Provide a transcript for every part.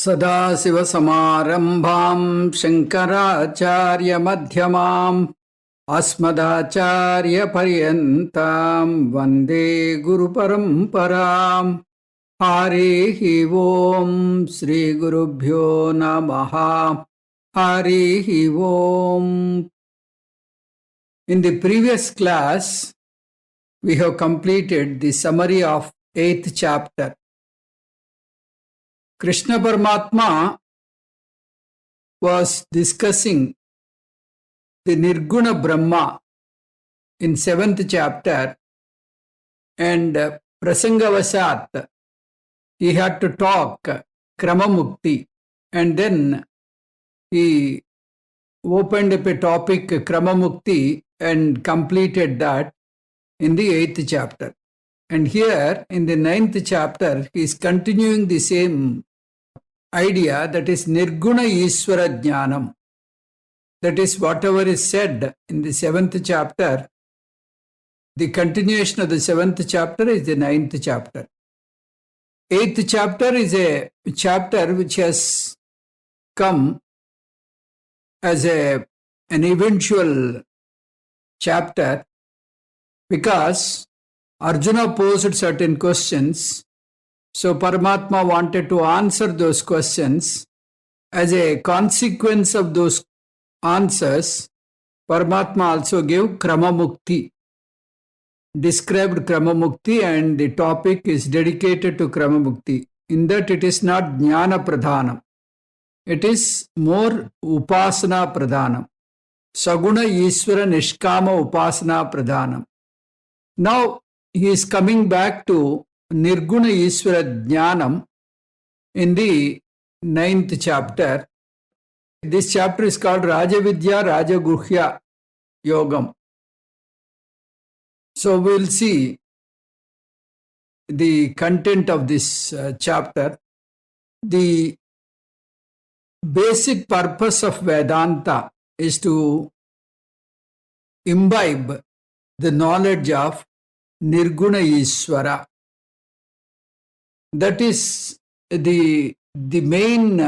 सदाशिवसमारम्भां शङ्कराचार्यमध्यमाम् अस्मदाचार्यपर्यन्तां वन्दे गुरुपरम्पराम्। हरिः ओं श्रीगुरुभ्यो नमः। हरिः ओं. In the previous class, we have completed the summary of 8th chapter. Krishna Paramatma was discussing the Nirguna Brahma in 7th chapter, and Prasangavasat he had to talk Kramamukti, and then he opened up a topic Kramamukti and completed that in the 8th chapter. And here in the 9th chapter, he is continuing the same idea, that is Nirguna Ishvara Jnanam. That is whatever is said in the 7th chapter, the continuation of the 7th chapter is the 9th chapter. 8th chapter is a chapter which has come as an eventual chapter because Arjuna posed certain questions, so Paramatma wanted to answer those questions. As a consequence of those answers, Paramatma also gave Kramamukti, described Kramamukti, and the topic is dedicated to Kramamukti. In that it is not Jnana Pradhanam, it is more Upasana Pradhanam. Saguna Ishvara Nishkama Upasana Pradhanam. Now, he is coming back to Nirguna Ishvara Jnanam in the 9th chapter. This chapter is called Rajavidya Rajaguhya Yogam. So we will see the content of this chapter. The basic purpose of Vedanta is to imbibe the knowledge of Nirguna Ishvara. That is the main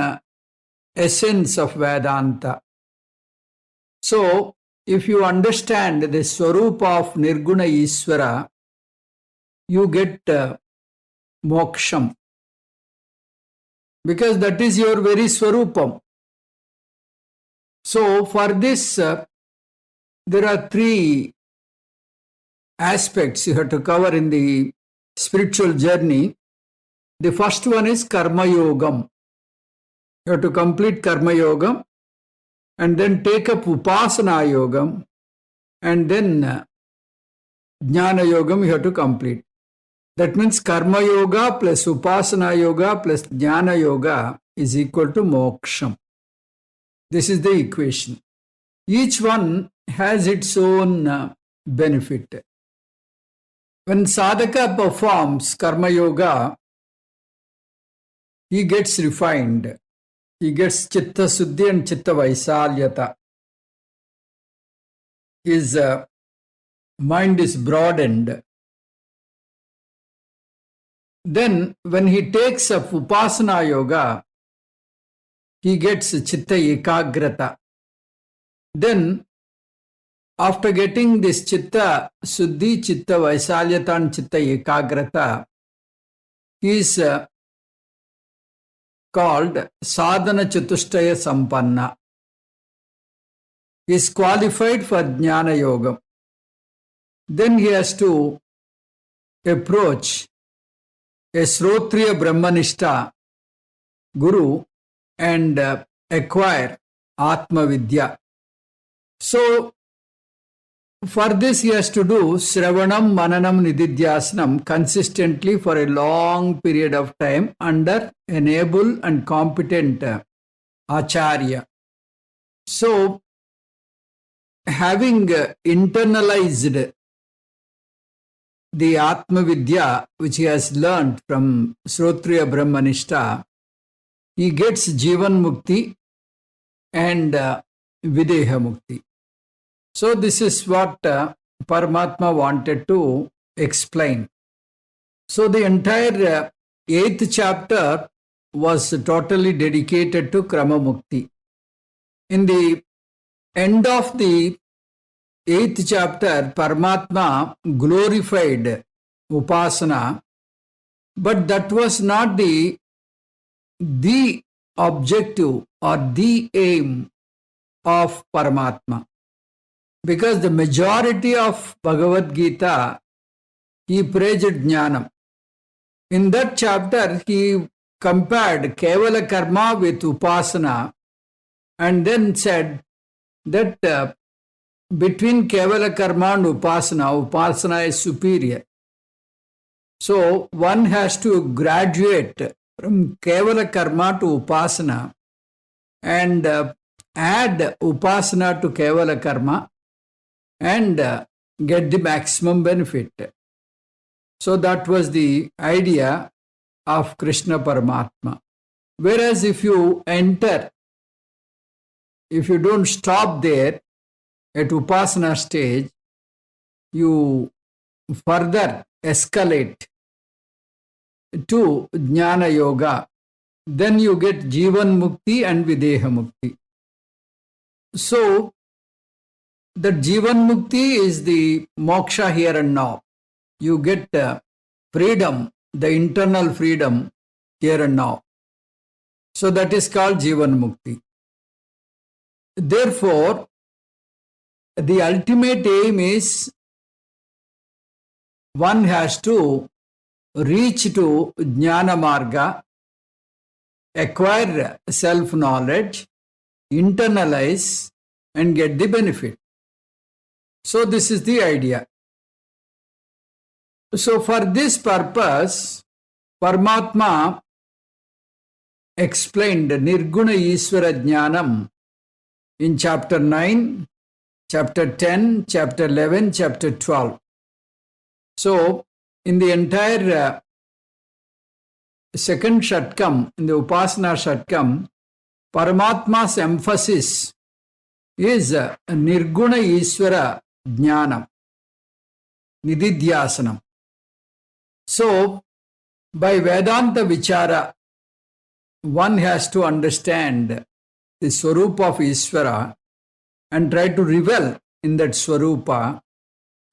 essence of Vedanta. So, if you understand the Swarupa of Nirguna Ishvara, you get moksham. Because that is your very Swarupam. So, for this, there are three aspects you have to cover in the spiritual journey. The first one is Karma Yogam. You have to complete Karma Yogam and then take up Upasana Yogam, and then Jnana Yogam you have to complete. That means Karma Yoga plus Upasana Yoga plus Jnana Yoga is equal to Moksham. This is the equation. Each one has its own benefit. When sadhaka performs Karma Yoga, he gets refined. He gets Chitta Suddhi and Chitta Vaisalyata. His mind is broadened. Then when he takes up Upasana Yoga, he gets Chitta Ekagrata. Then after getting this Chitta Suddhi, Chitta Vaisalyata and Chitta Ekagrata, he is called Sadhana Chatushtaya Sampanna. He is qualified for Jnana Yoga. Then he has to approach a Srotriya Brahmanishta Guru and acquire Atma Vidya. So, for this he has to do Sravanam, Mananam, Nididhyasanam consistently for a long period of time under an able and competent Acharya. So, having internalized the Atma Vidya which he has learned from Srotriya Brahmanishta, he gets Jivan Mukti and Videha Mukti. So this is what Paramatma wanted to explain. So the entire 8th chapter was totally dedicated to Krama Mukti. In the end of the 8th chapter, Paramatma glorified Upasana, but that was not the objective or the aim of Paramatma. Because the majority of Bhagavad Gita, he praised Jnanam. In that chapter, he compared Kevala Karma with Upasana and then said that between Kevala Karma and Upasana is superior. So one has to graduate from Kevala Karma to Upasana and add Upasana to Kevala Karma and get the maximum benefit. So that was the idea of Krishna Paramatma. Whereas if you don't stop there at Upasana stage, you further escalate to Jnana Yoga, then you get Jivan Mukti and Videha Mukti. So, the Jivan Mukti is the moksha here and now. You get freedom, the internal freedom here and now. So that is called Jivan Mukti. Therefore, the ultimate aim is one has to reach to Jnana Marga, acquire self-knowledge, internalize and get the benefit. So this is the idea. So for this purpose, Paramatma explained Nirguna Ishvara Jnanam in chapter 9, chapter 10, chapter 11, chapter 12. So in the entire second Shatkam, in the Upasana Shatkam, Paramatma's emphasis is Nirguna Ishvara Jnanam, Nididhyasanam. So, by Vedanta Vichara, one has to understand the Swarupa of Ishvara and try to revel in that Swarupa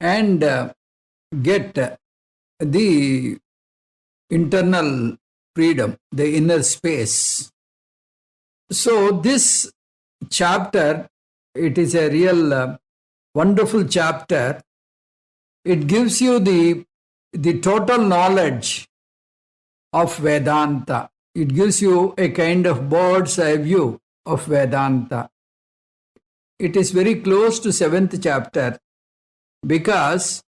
and get the internal freedom, the inner space. So this chapter, it is a real wonderful chapter. It gives you the total knowledge of Vedanta. It gives you a kind of bird's eye view of Vedanta. It is very close to 7th chapter because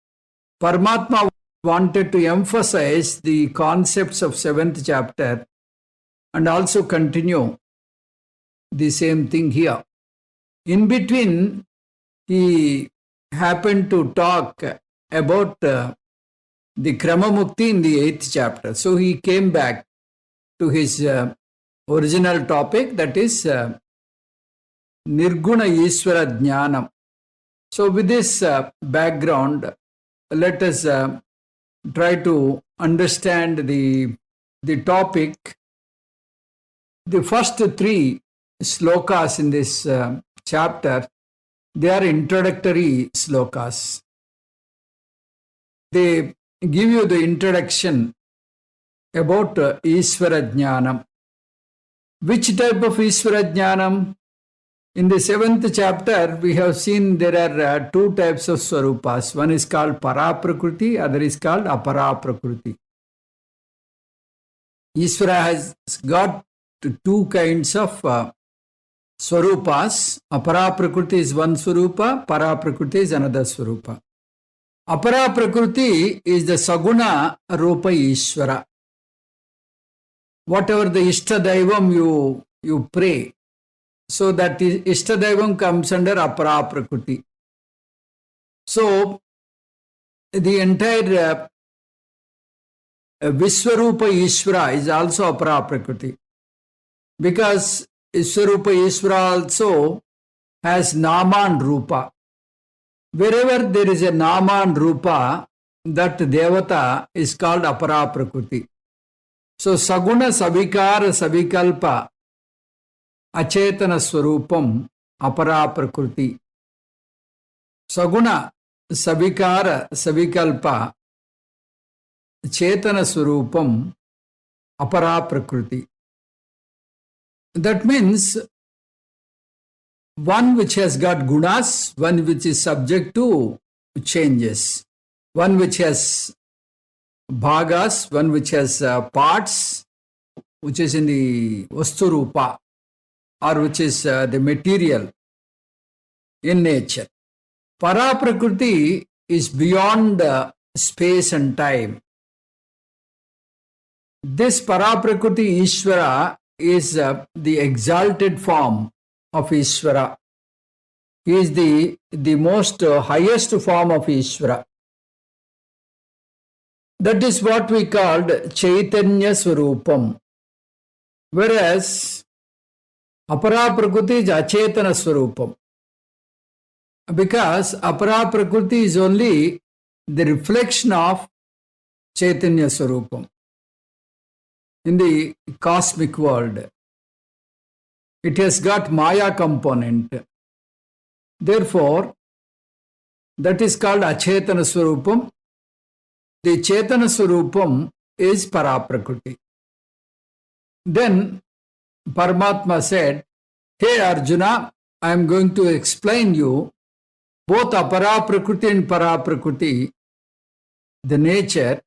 Paramatma wanted to emphasize the concepts of 7th chapter and also continue the same thing here. In between, he happened to talk about the Krama Mukti in the 8th chapter. So he came back to his original topic, that is Nirguna Ishvara Jnanam. So with this background, let us try to understand the topic. The first 3 slokas in this chapter, they are introductory slokas. They give you the introduction about Ishvara Jnanam. Which type of Ishvara Jnanam? In the 7th chapter, we have seen there are 2 types of Swarupas. One is called Paraprakriti, other is called Aparaprakriti. Ishvara has got 2 kinds of Swarupas. Aparaprakriti is one Swarupa, Paraprakriti is another Swarupa. Aparaprakriti is the Saguna Rupa Ishvara. Whatever the Ishtadaivam you pray, so that Ishtadaivam comes under Aparaprakriti. So, the entire Viswarupa Ishvara is also Aparaprakriti. Because Viswarupa Ishvara also has Nama and Rupa. Wherever there is a Nama and Rupa, that Devata is called Aparaprakriti. So Saguna Savikara Savikalpa Achetana Swarupam Apara Prakriti. Saguna Savikara Savikalpa Chetana Swarupam Apara Prakriti. That means one which has got gunas, one which is subject to changes, one which has bhagas, one which has parts, which is in the vasturupa, or which is the material in nature. Para Prakriti is beyond space and time. This Para Prakriti Ishvara is the exalted form of Ishvara. He is the most highest form of Ishvara. That is what we called Chaitanya Swarupam. Whereas Apara Prakriti is Achetana Swarupam. Because Apara Prakriti is only the reflection of Chaitanya Swarupam in the cosmic world. It has got Maya component. Therefore, that is called Achetana Swarupam. The Chetana Swarupam is Paraprakriti. Then Paramatma said, "Hey Arjuna, I am going to explain you both Aparaprakriti and Paraprakriti, the nature,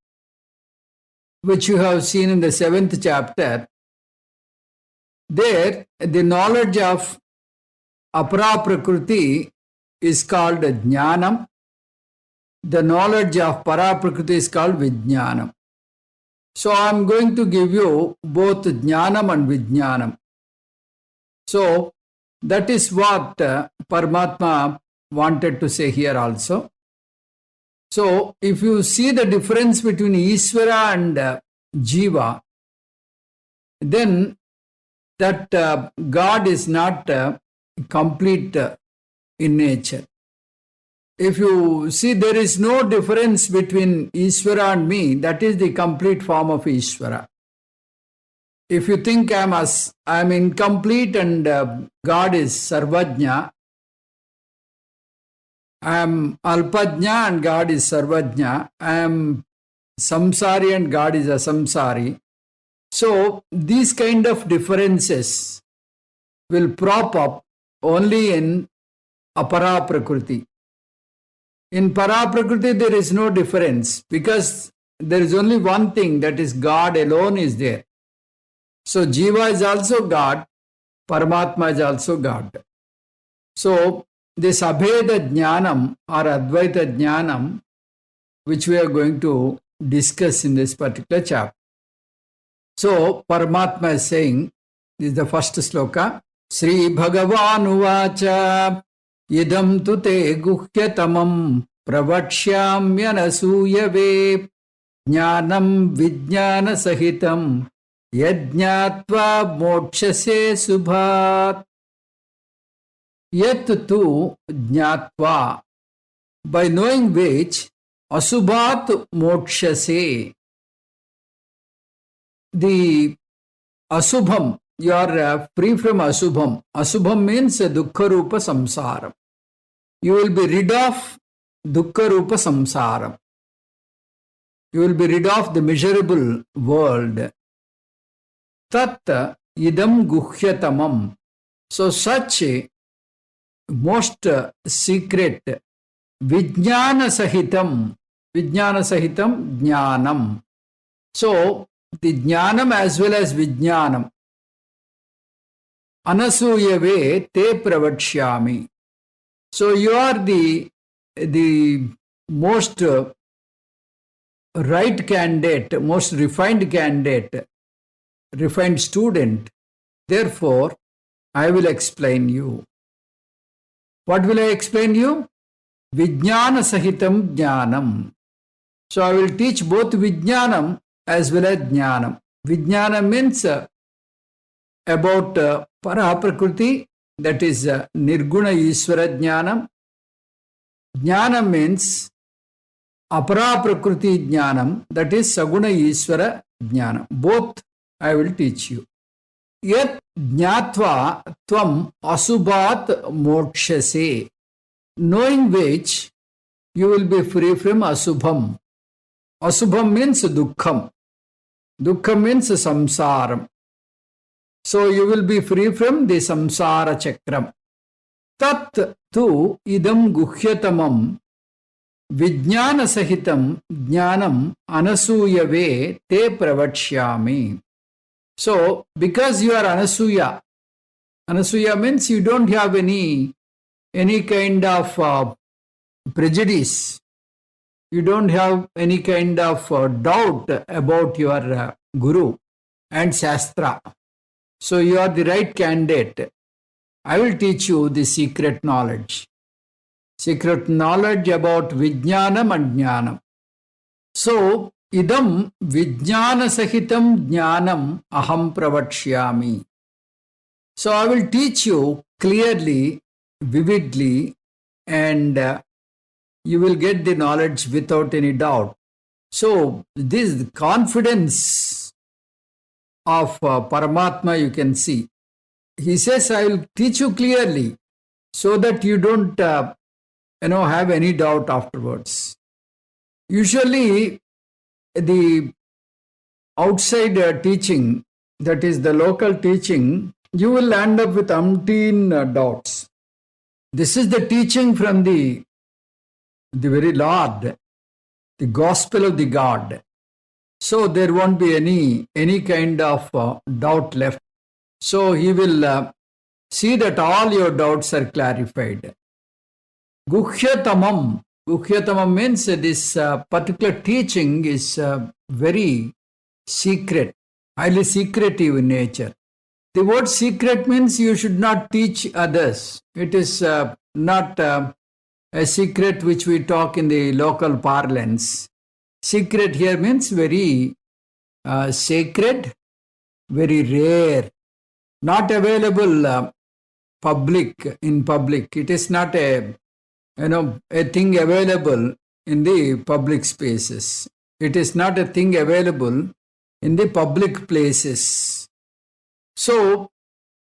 which you have seen in the 7th chapter. There, the knowledge of Aparaprakriti is called Jnanam. The knowledge of Paraprakriti is called Vijnanam. So I am going to give you both Jnanam and Vijnanam. So that is what Paramatma wanted to say here also. So if you see the difference between Ishvara and Jiva, then that God is not complete in nature. If you see there is no difference between Ishvara and me, that is the complete form of Ishvara. If you think I am incomplete and God is Sarvajna, I am Alpajna and God is Sarvajna, I am Samsari and God is Asamsari. So these kind of differences will prop up only in Apara Prakriti. In Para Prakriti there is no difference because there is only one thing, that is God alone is there. So Jiva is also God, Paramatma is also God. So this Abheda Jnanam or Advaita Jnanam, which we are going to discuss in this particular chapter. So Paramatma is saying, this is the first sloka, Sri Bhagavan Uvacha Idam tu te guhyatamam pravakshyamyanasuyave jnanam vijnana sahitam yajñatva mokshase subhat. Yet tu jnatva, by knowing which asubhat mokshase. The asubham, you are free from asubham. Asubham means dukkha rupa samsara. You will be rid of dukkha rupa samsara. You will be rid of the miserable world. Tat idam guhyatamam. So such a most secret vijnana sahitam jnanam. So the jnanam as well as vijnanam. Anasuyave te pravakshyami. So you are the most right candidate, most refined candidate, refined student. Therefore, I will explain you. What will I explain you? Vijnana sahitam jnanam. So I will teach both vijnanam as well as jnanam. Vijnana means about Paraprakriti, that is Nirguna Ishvara Jnanam. Jnanam means Aparaprakriti Jnanam, that is Saguna Ishvara jnana. Both I will teach you. Yat jnatva tvam asubhat mokshase, knowing which you will be free from asubham. Asubham means dukkham. Dukkham means samsaram. So you will be free from the samsara chakram. Tat tu idam guhyatamam vijnana sahitam jnanam anasuyave te pravatshyami. So, because you are anasuya, anasuya means you don't have any kind of prejudice. You don't have any kind of doubt about your guru and shastra. So you are the right candidate. I will teach you the secret knowledge. Secret knowledge about Vijnanam and Jnanam. So, idam Vijnana Sahitam Jnanam aham pravatshyami. So I will teach you clearly, vividly, and you will get the knowledge without any doubt. So this confidence of Paramatma you can see. He says, I will teach you clearly so that you don't have any doubt afterwards. Usually the outside teaching, that is the local teaching, you will end up with umpteen doubts. This is the teaching from the very Lord, the gospel of the God. So there won't be any kind of doubt left. So he will see that all your doubts are clarified. Guhyatamam. Guhyatamam means this particular teaching is very secret, highly secretive in nature. The word secret means you should not teach others. It is not a secret which we talk in the local parlance. Secret here means very sacred, very rare, not available in public. It is not a thing available in the public spaces. It is not a thing available in the public places. So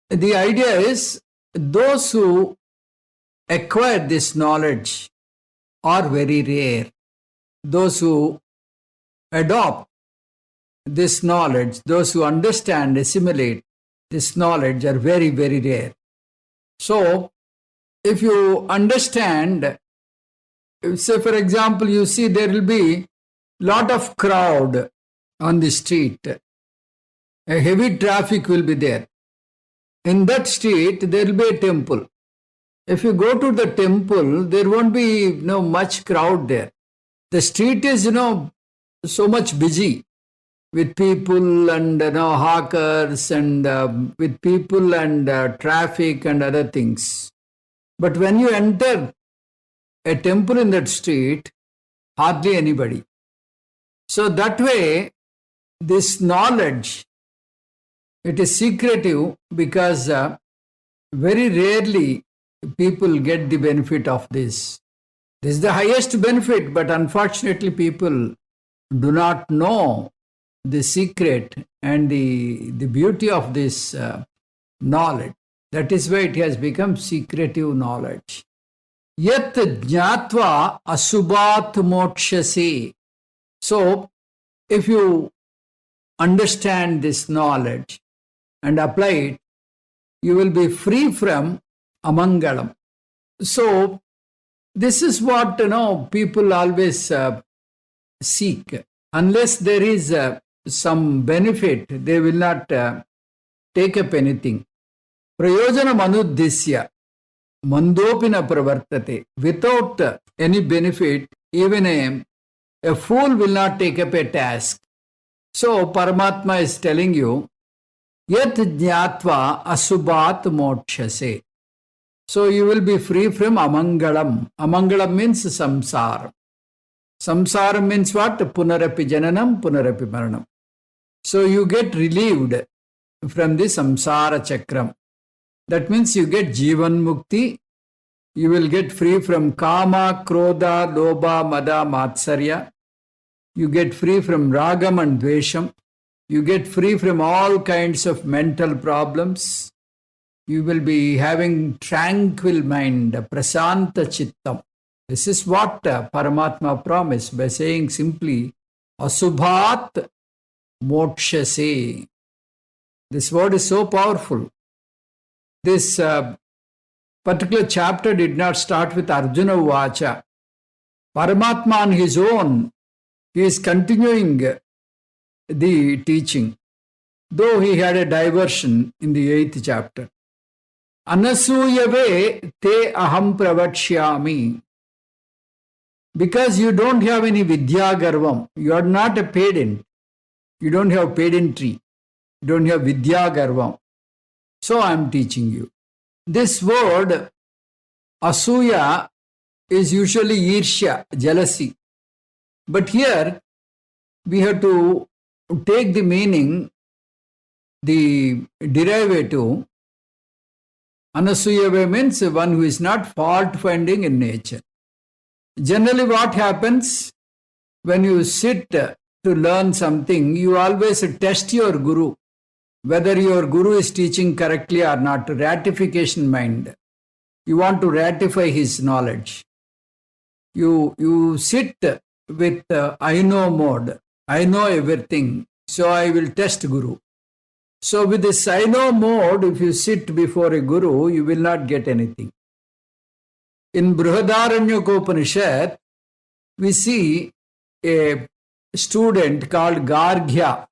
the idea is those who acquire this knowledge are very rare. Those who adopt this knowledge, those who understand, assimilate this knowledge are very, very rare. So if you understand, say for example, you see there will be lot of crowd on the street. A heavy traffic will be there. In that street, there will be a temple. If you go to the temple, there won't be much crowd there. The street is so much busy with people and hawkers and with people and traffic and other things. But when you enter a temple in that street, hardly anybody. So that way, this knowledge, it is secretive because very rarely people get the benefit of this. This is the highest benefit, but unfortunately people do not know the secret and the beauty of this knowledge. That is why it has become secretive knowledge. Yat jnatva asubhat mokshase. So, if you understand this knowledge and apply it, you will be free from amangalam. So, this is what people always seek. Unless there is some benefit, they will not take up anything. Prayojanam anuddisya mandopina pravartate. Without any benefit, even a fool will not take up a task. So Paramatma is telling you, yat jnatva asubhat mokshase. So you will be free from amangalam. Amangalam means samsara. Samsara means what? Punarapi jananam, punarapi maranam. So you get relieved from the samsara chakram. That means you get jivan mukti. You will get free from kama, krodha, lobha, mada, matsarya. You get free from ragam and dvesham. You get free from all kinds of mental problems. You will be having tranquil mind, prasanta chittam. This is what Paramatma promised by saying simply, Asubhat mokshase. This word is so powerful. This particular chapter did not start with Arjuna Vacha. Paramatma on his own, he is continuing the teaching, though he had a diversion in the 8th chapter. Anasuyave te aham pravakshyami. Because you don't have any Vidya Garvam, you are not a pedant. You don't have pedantry. You don't have Vidya Garvam. So I am teaching you. This word Asuya is usually Irsha, jealousy. But here we have to take the meaning, the derivative. Anasuyave means one who is not fault finding in nature. Generally, what happens when you sit to learn something, you always test your guru, whether your guru is teaching correctly or not. Ratification mind. You want to ratify his knowledge. You sit with I know mode. I know everything, so I will test guru. So with this I know mode, if you sit before a guru, you will not get anything. In Brihadaranyaka, we see a student called Gargya.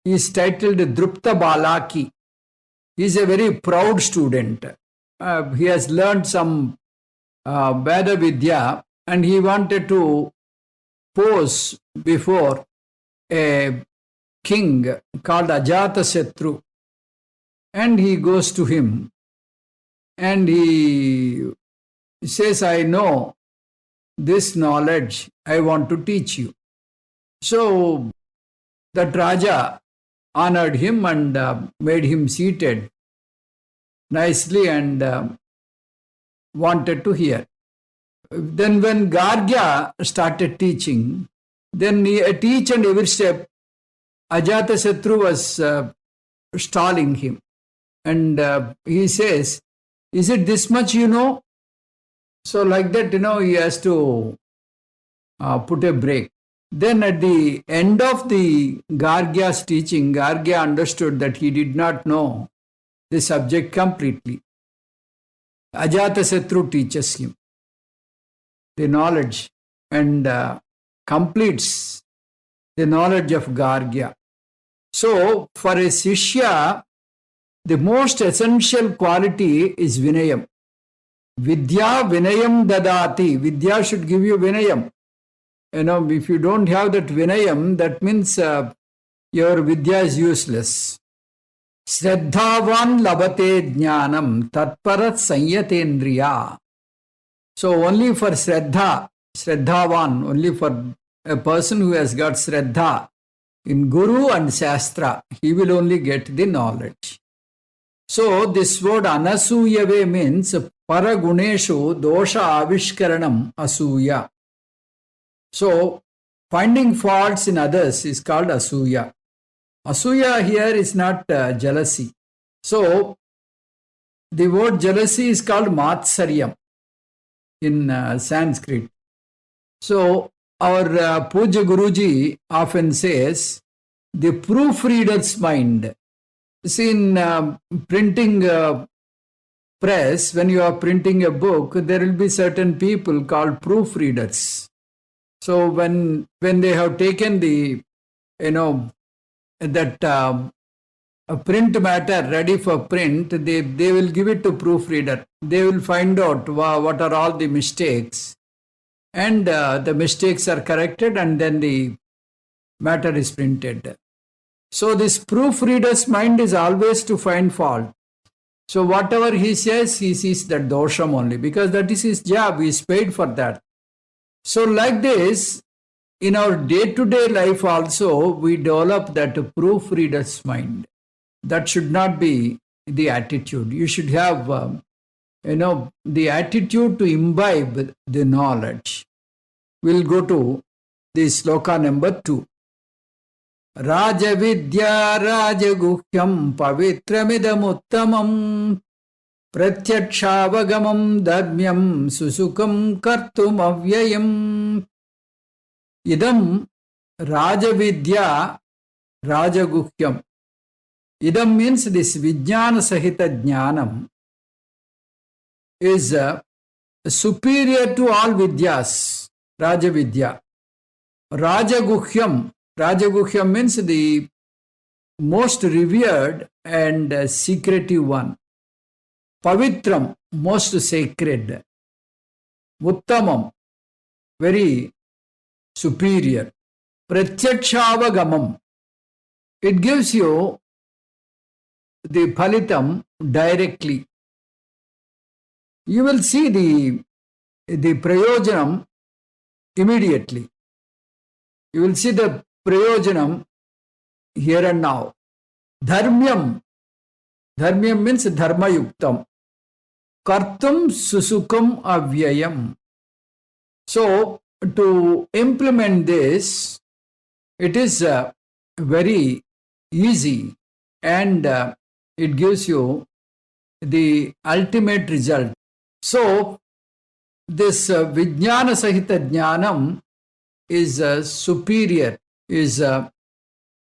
He is titled Drupta Balaki. He is a very proud student. He has learned some Veda Vidya and he wanted to pose before a king called Ajatasatru. And he goes to him and he says, I know this knowledge, I want to teach you. So that Raja honored him and made him seated nicely and wanted to hear. Then when Gargya started teaching, then at each and every step, Ajatasatru was stalling him. And he says, is it this much you know? So like that, he has to put a break. Then at the end of the Gargya's teaching, Gargya understood that he did not know the subject completely. Ajatasatru teaches him the knowledge and completes the knowledge of Gargya. So for a Sishya, the most essential quality is Vinayam. Vidya Vinayam Dadati. Vidya should give you Vinayam. If you don't have that Vinayam, that means your Vidya is useless. Shraddhavan labate jnanam tatparat sanyatendriya. So only for Shraddhavan, only for a person who has got Shraddha in Guru and Shastra, he will only get the knowledge. So this word Anasuyave means Paraguneshu dosha avishkaranam asuya. So finding faults in others is called Asuya. Asuya here is not jealousy. So the word jealousy is called Matsaryam in Sanskrit. So our Puja Guruji often says the proofreader's mind. See, in printing press, when you are printing a book, there will be certain people called proofreaders. So when they have taken the, that print matter ready for print, they will give it to proofreader. They will find out what are all the mistakes, and the mistakes are corrected, and then the matter is printed. So this proofreader's mind is always to find fault. So whatever he says, he sees that dosham only, because that is his job. He is paid for that. So like this, in our day-to-day life also, we develop that proofreader's mind. That should not be the attitude. You should have, the attitude to imbibe the knowledge. We'll go to the sloka number 2. Rajavidya Rajaguhyam Pavitramidamuttamam Pratyakshaavagamam Dharmyam Susukam Kartum Avyayam. Idam Rajavidya Rajaguhyam. Idam means this Vijnana Sahita Jnanam is superior to all Vidyas, Rajavidya. Rajaguhyam. Rajaguhyam means the most revered and secretive one. Pavitram, most sacred. Uttamam, very superior. Pratyakshavagamam, it gives you the phalitam directly. You will see the prayojanam immediately. You will see the prayojanam here and now. Dharmyam. Dharmyam means dharma yuktam. Kartum susukam avyayam. So, to implement this, it is very easy and it gives you the ultimate result. So, this Vijnana Sahita Jnanam is superior, is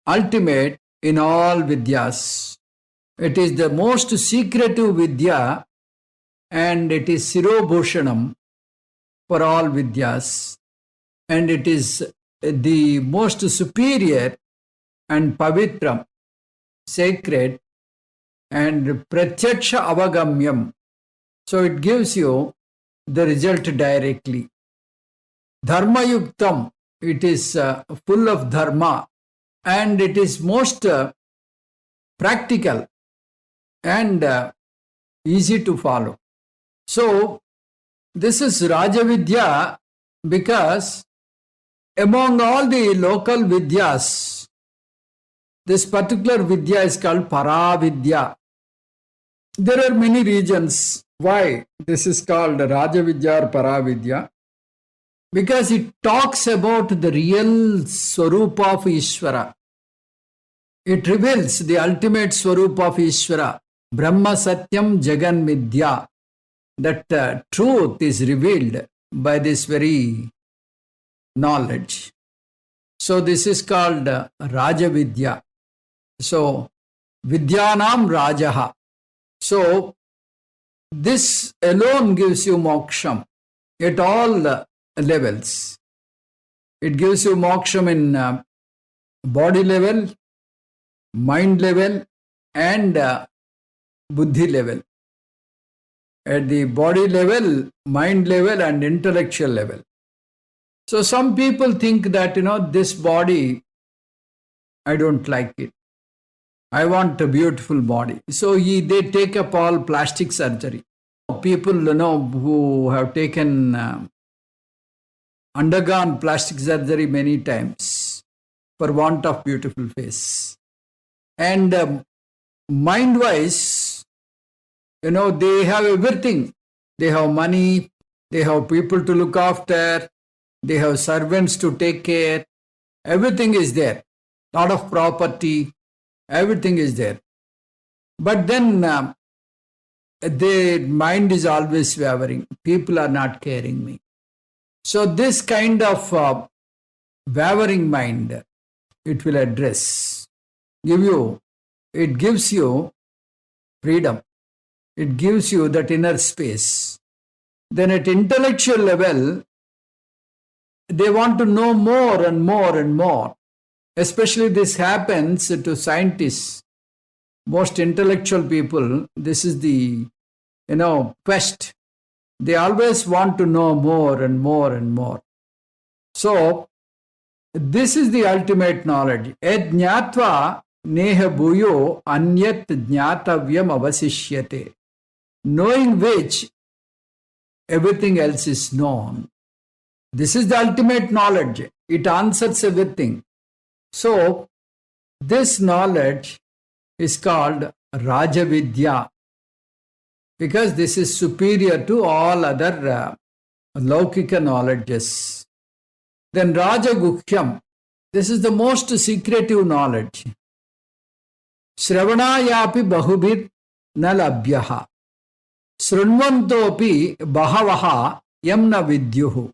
ultimate in all Vidyas. It is the most secretive Vidya and it is Sirobhushanam for all Vidyas. And it is the most superior and Pavitram, sacred, and Pratyaksha Avagamyam. So it gives you the result directly. Dharma Yuktam, it is full of dharma and it is most practical and easy to follow. So this is Rajavidya because among all the local Vidyas, this particular Vidya is called Paravidya. There are many reasons why this is called Rajavidya or Paravidya. Because it talks about the real Swarupa of Ishvara. It reveals the ultimate Swarupa of Ishvara. Brahma Satyam Jagan Midya. That truth is revealed by this very knowledge. So this is called Rajavidya. So Vidyanam Rajaha. So this alone gives you moksham at all levels. It gives you moksham in body level, mind level and buddhi level. At the body level, mind level and intellectual level. So some people think that, this body, I don't like it. I want a beautiful body. So they take up all plastic surgery. People, who have undergone plastic surgery many times for want of beautiful face. And mind-wise, they have everything. They have money, they have people to look after, they have servants to take care. Everything is there. Lot of property, everything is there. But then their mind is always wavering. People are not caring me. So this kind of wavering mind, it will address, it gives you freedom. It gives you that inner space. Then at intellectual level, they want to know more and more and more. Especially this happens to scientists, most intellectual people. This is the, quest. They always want to know more and more and more. So, this is the ultimate knowledge. Ed jnatva neha bhuyo anyat jnatavyam avasishyate. Knowing which, everything else is known. This is the ultimate knowledge. It answers everything. So, this knowledge is called Rajavidya because this is superior to all other Laukika knowledges. Then Rajaguhyam. This is the most secretive knowledge. Shravanayapi bahubhir na labhyaha. Srunvantopi bahavaha yam na vidyuhu.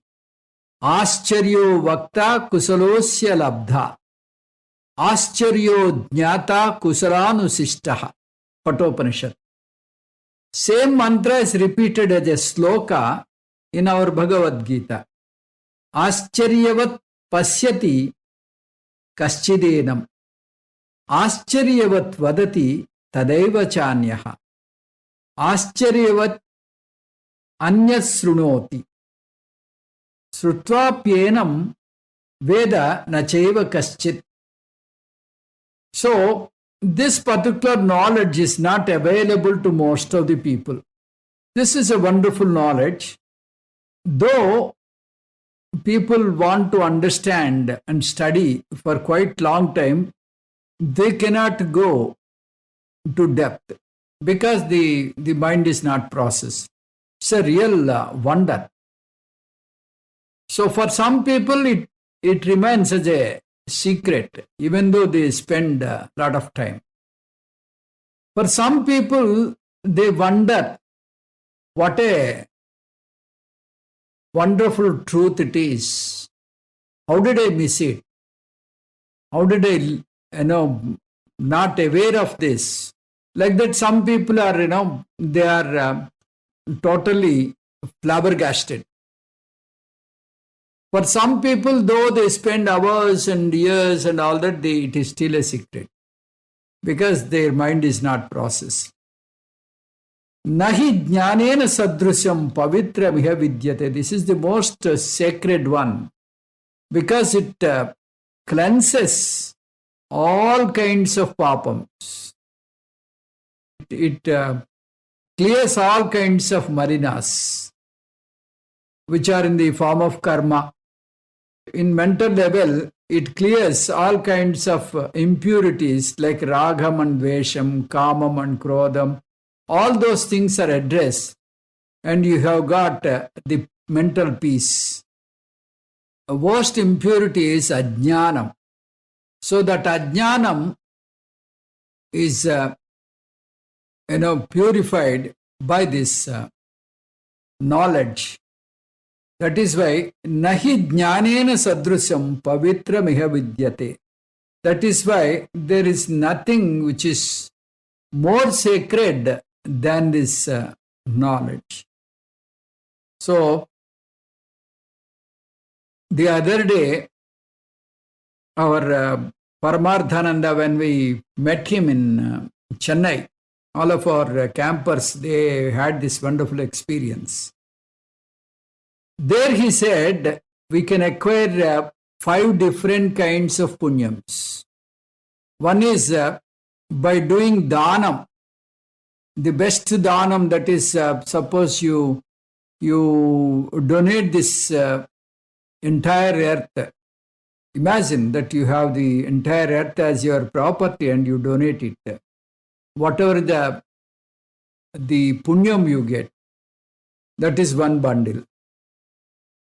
Ascharyo vakta kusalosya labdha. Ascharyo jnata kusalanusishtaha. Kathopanishad. Same mantra is repeated as a sloka in our Bhagavad Gita. Ascharyavat pasyati kaschidenam. Ascharyavat vadati tadaiva chanyaha. Ascharyavat anyasrunoti. Srutvapyenam veda nacheva kaschit. So, this particular knowledge is not available to most of the people. This is a wonderful knowledge. Though people want to understand and study for quite long time, they cannot go to depth because the mind is not processed. It's a real wonder. So for some people, it remains as a secret, even though they spend a lot of time. For some people, they wonder what a wonderful truth it is. How did I miss it? How did I, not aware of this? Like that, some people are, they are totally flabbergasted. For some people, though they spend hours and years and all that, it is still a secret because their mind is not processed. Nahi jnanena sadrusyam pavitra miha vidyate. This is the most sacred one because it cleanses all kinds of papams. It clears all kinds of marinas, which are in the form of karma. In mental level, it clears all kinds of impurities like ragham and dvesham, kamam and krodham. All those things are addressed and you have got the mental peace. The worst impurity is ajnanam. So that ajnanam is purified by this knowledge. That is why nahi jnanena sadrusyam pavitra miha vidyate. That is why there is nothing which is more sacred than this knowledge. So the other day, our Paramarthananda, when we met him in Chennai, all of our campers, they had this wonderful experience. There he said, we can acquire 5 different kinds of punyams. One is by doing dhanam. The best dhanam, that is, suppose you donate this entire earth. Imagine that you have the entire earth as your property and you donate it. Whatever the punyam you get, that is one bundle.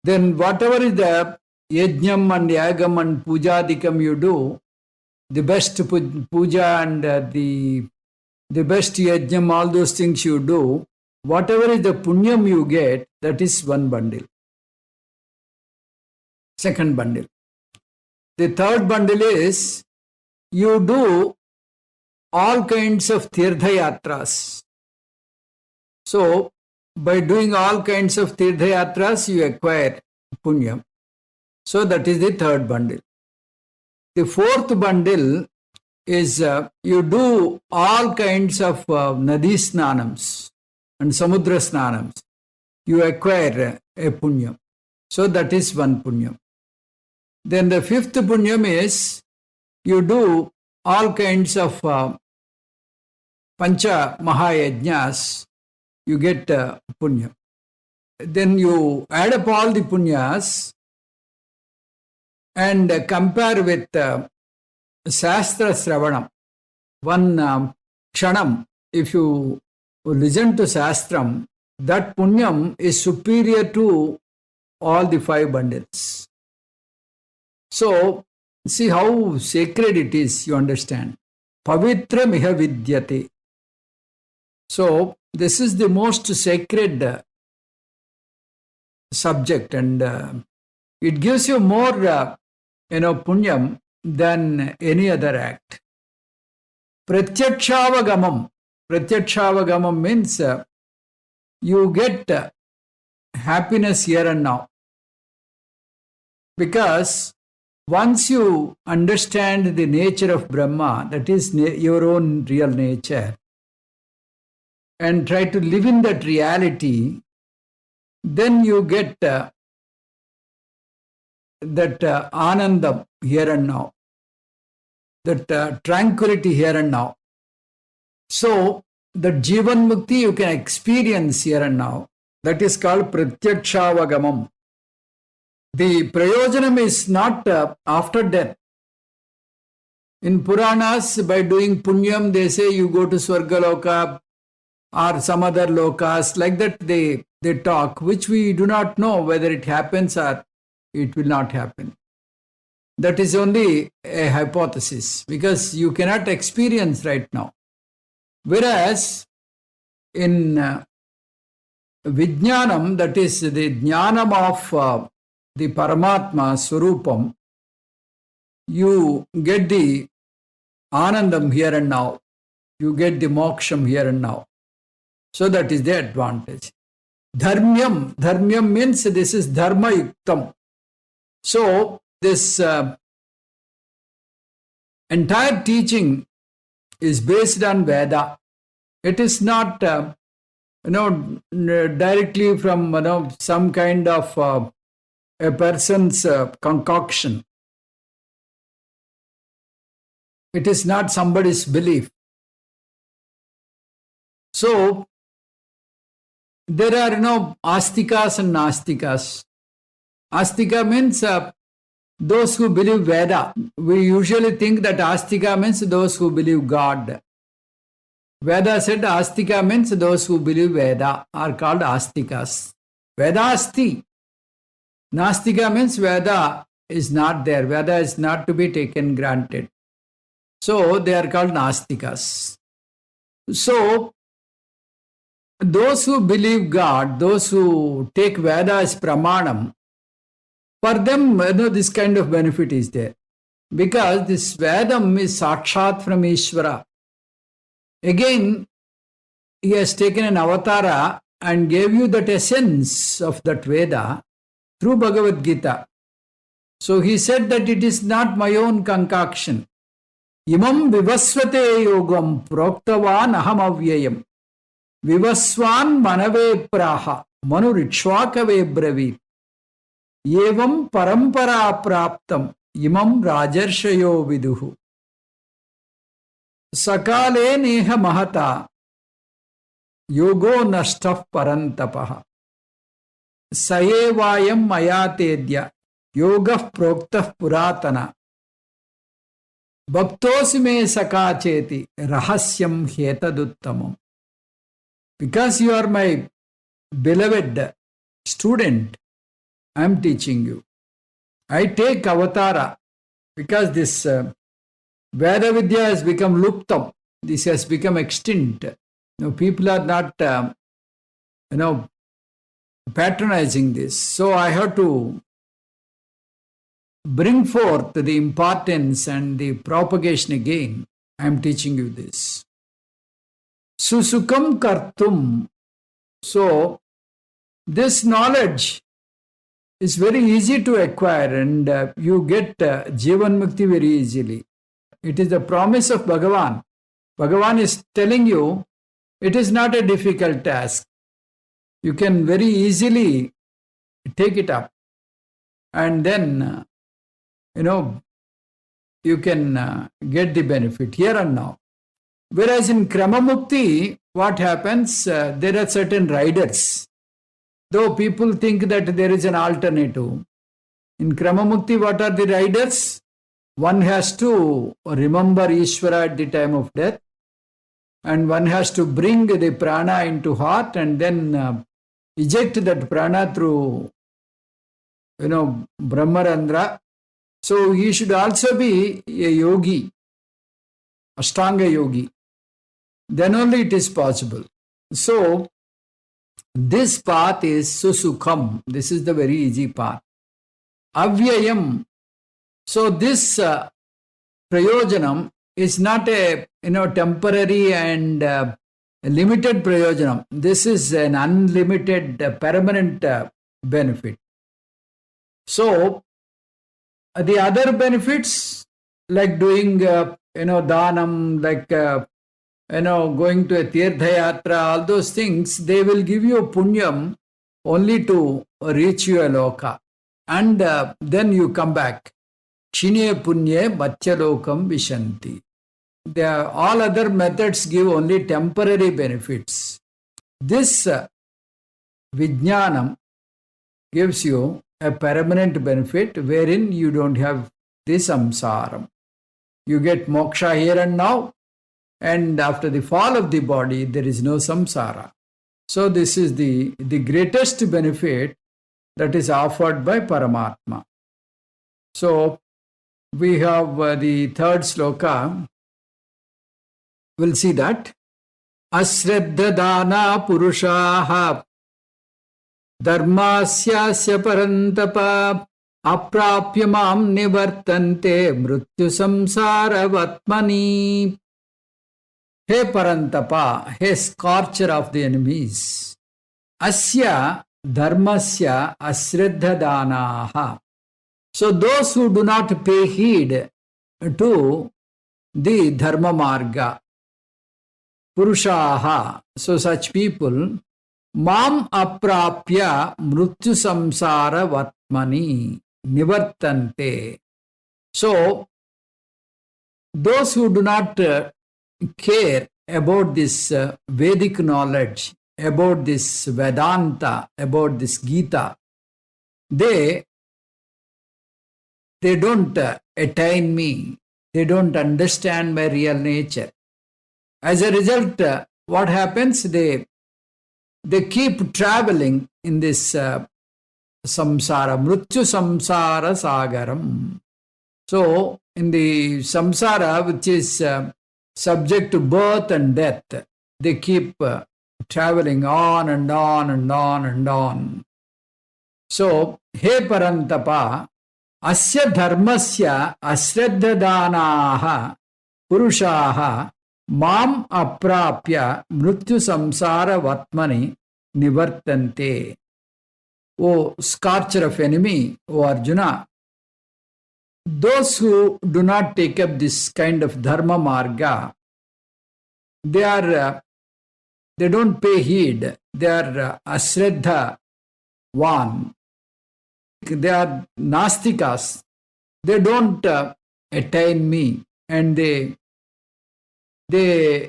Then whatever is the yajnam and yagam and pujadikam you do, the best puja and the best yajnam, all those things you do, whatever is the punyam you get, that is one bundle. Second bundle. The third bundle is you do all kinds of tirtha yatras. So, by doing all kinds of tirtha yatras, you acquire punyam. So, that is the third bundle. The fourth bundle is you do all kinds of nadi snanams and samudra snanams. You acquire a punyam. So, that is one punyam. Then the fifth punyam is you do all kinds of pancha mahayajnas, you get punya. Then you add up all the punyas and compare with Shastra Sravanam. One kshanam, if you listen to Shastram, that punyam is superior to all the 5 bundles. So, See how sacred it is, you understand. Pavitra miha vidyate. So, this is the most sacred subject, and it gives you more, punyam than any other act. Pratyakshaavagamam. Pratyakshaavagamam means you get happiness here and now. Because once you understand the nature of Brahma, that is your own real nature, and try to live in that reality, then you get that anandam here and now, that tranquility here and now. So, the Jivan Mukti you can experience here and now. That is called Pratyakshaavagamam. The Prayojanam is not after death. In Puranas, by doing Punyam, they say you go to Swargaloka or some other lokas. Like that they talk, which we do not know whether it happens or it will not happen. That is only a hypothesis, because you cannot experience right now. Whereas in Vijnanam, that is the Jnanam of the Paramatma Swarupam, you get the Anandam here and now. You get the Moksham here and now. So that is the advantage. Dharmyam. Dharmyam means this is Dharma Yuktam. So this entire teaching is based on Veda. It is not, directly from, some kind of a person's concoction. It is not somebody's belief. So, there are, Astikas and Nastikas. Astika means those who believe Veda. We usually think that Astika means those who believe God. Veda said Astika means those who believe Veda are called Astikas. Veda Asti. Nastika means Veda is not there. Veda is not to be taken granted. So they are called Nastikas. So those who believe God, those who take Veda as Pramanam, for them, this kind of benefit is there. Because this Vedam is Sakshat from Ishvara. Again, he has taken an avatara and gave you that essence of that Veda through Bhagavad Gita. So he said that it is not my own concoction. Imam vivasvate yogam proktavan aham avyayam. Vivaswan manave praha manu rikshvakave bravit. Yevam parampara praptam imam rajarshayo viduhu. Sakale neha mahata yogo nashtaf parantapaha. Sayevayam mayatedya yogah proktah puratana. Bhaktosi me sakacheti rahasyam hetaduttamam. Because you are my beloved student, I am teaching you. I take avatara because this Rajavidya has become luptam. This has become extinct. People are not, patronizing this. So I have to bring forth the importance and the propagation again. I am teaching you this. Susukam kartum. So this knowledge is very easy to acquire, and you get Jivan Mukti very easily. It is the promise of Bhagavan. Bhagavan is telling you it is not a difficult task. You can very easily take it up, and then, you can get the benefit here and now. Whereas in Krama Mukti, what happens? There are certain riders. Though people think that there is an alternative. In Krama Mukti, what are the riders? One has to remember Ishvara at the time of death, and one has to bring the prana into heart and then eject that prana through, Brahmarandra. So he should also be a yogi, Ashtanga yogi. Then only it is possible. So this path is susukham. This is the very easy path. Avyayam. So this prayojanam is not a temporary and limited prayojanam. This is an unlimited permanent benefit. So the other benefits like doing dhanam, like going to a tirtha yatra, all those things, they will give you punyam only to reach your loka, and then you come back. Kshine punye mathyalokam vishanti. All other methods give only temporary benefits. This vijnanam gives you a permanent benefit wherein you don't have this samsaram. You get moksha here and now, and after the fall of the body, there is no samsara. So this is the greatest benefit that is offered by Paramatma. So we have the third sloka. We'll see that. Asraddha dana purushaha dharmasyasya parantapa aprapya mam nivartante mrityu samsara vatmani. He Parantapa, he scorcher of the enemies. Asya dharmasya asraddha danaha. So those who do not pay heed to the dharma marga, purushaha, so such people, mam aprapya mrityu samsara vatmani nivartante. So those who do not care about this Vedic knowledge, about this Vedanta, about this Gita, they don't attain me. They don't understand my real nature. As a result, what happens? They keep traveling in this samsara, mrityu samsara sagaram. So in the samsara, which is subject to birth and death, they keep traveling on and on and on and on. So, he Parantapa, asya dharmasya asraddhadanaha purushaha mam aprapya mrityu samsara vatmani nivartante. O scorcher of enemy, O Arjuna, those who do not take up this kind of dharma marga, they don't pay heed. They are asraddha one. They are nastikas. They don't attain me, and they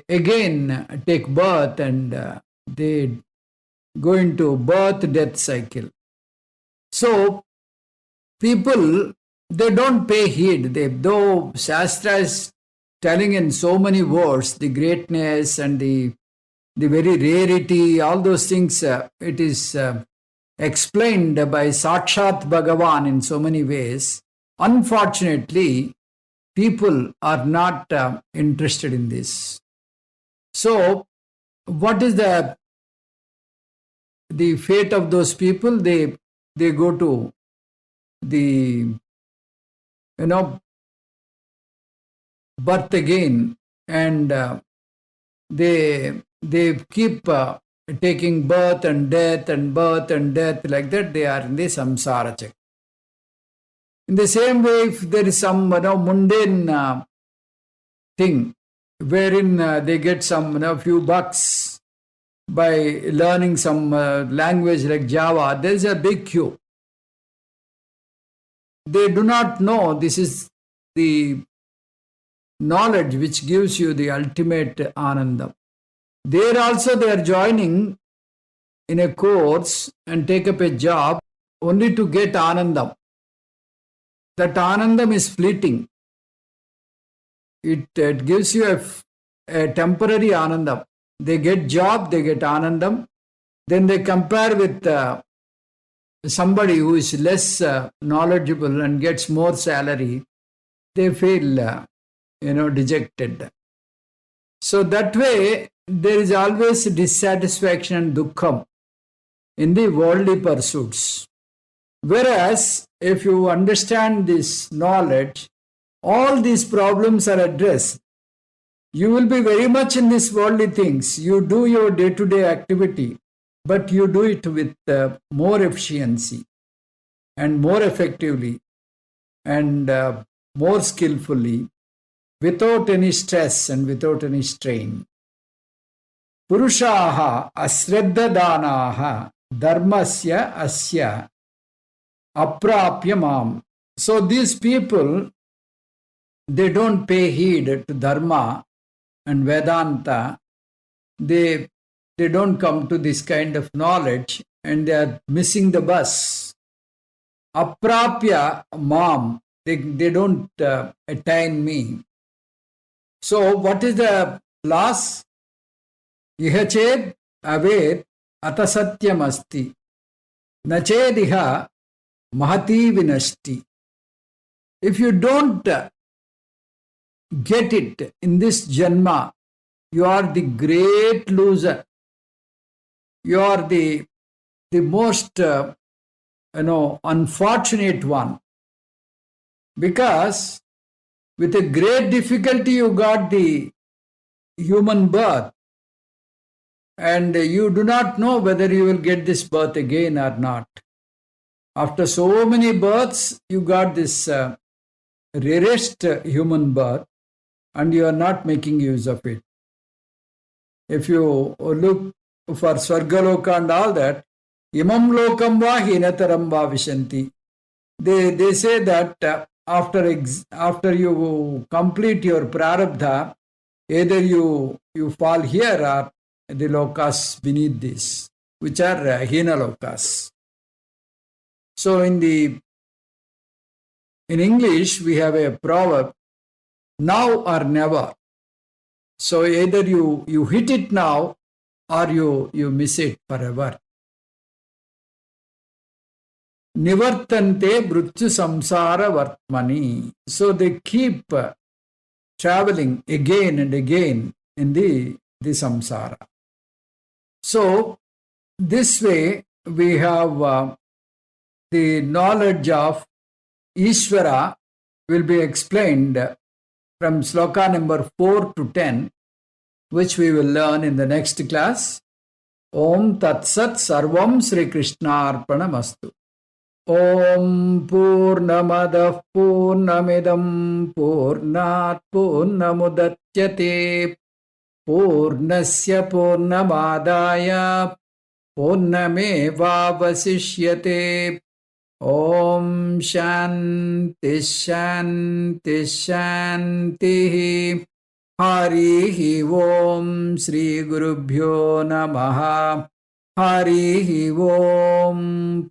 again take birth and they go into birth-death cycle. So people, they don't pay heed. Though Shastra is telling in so many words the greatness and the very rarity, all those things, it is explained by Sakshat Bhagavan in so many ways. Unfortunately, people are not interested in this. So, what is the fate of those people? They go to the birth again, and they keep taking birth and death like that. They are in the samsara check. In the same way, if there is some mundane thing wherein they get some few bucks by learning some language like Java, there is a big queue. They do not know this is the knowledge which gives you the ultimate anandam. There also they are joining in a course and take up a job only to get anandam. That anandam is fleeting. It gives you a temporary anandam. They get job, they get anandam. Then they compare with somebody who is less knowledgeable and gets more salary, they feel, dejected. So that way, there is always dissatisfaction and dukkham in the worldly pursuits. Whereas, if you understand this knowledge, all these problems are addressed. You will be very much in these worldly things. You do your day-to-day activity, but you do it with more efficiency and more effectively and more skillfully, without any stress and without any strain. Purushaha asraddhadanaha dharmasya asya aprapya mam. So these people, they don't pay heed to dharma and Vedanta. They don't come to this kind of knowledge and they are missing the bus. Aprapya mam. They don't attain me. So what is the loss? Ihached aved atasatyam asti. Nachediha mahati vinashti. If you don't get it in this janma, you are the great loser. You are the most unfortunate one, because with a great difficulty you got the human birth, and you do not know whether you will get this birth again or not. After so many births, you got this rarest human birth, and you are not making use of it. If you look for Swargaloka and all that, imam lokam va hinataram va vishanti. They say that after you complete your prarabdha, either you fall here or the lokas beneath this, which are hina lokas. So in English we have a proverb, now or never. So either you hit it now or you miss it forever. Nivartante mrityu samsara vartmani. So they keep traveling again and again in the samsara. So this way we have the knowledge of Ishvara will be explained from sloka number 4 to 10, which we will learn in the next class. Om Tat Sat Sarvam Sri Krishna Arpanamastu. Om Purnamadah Purnamidam Purnat Purnamudachyate Purnasya Purnamadaya Purnamevavasishyate. Om Shanti Shanti Shanti. Harihi Om Sri Gurubhyo Namaha. Harihi Om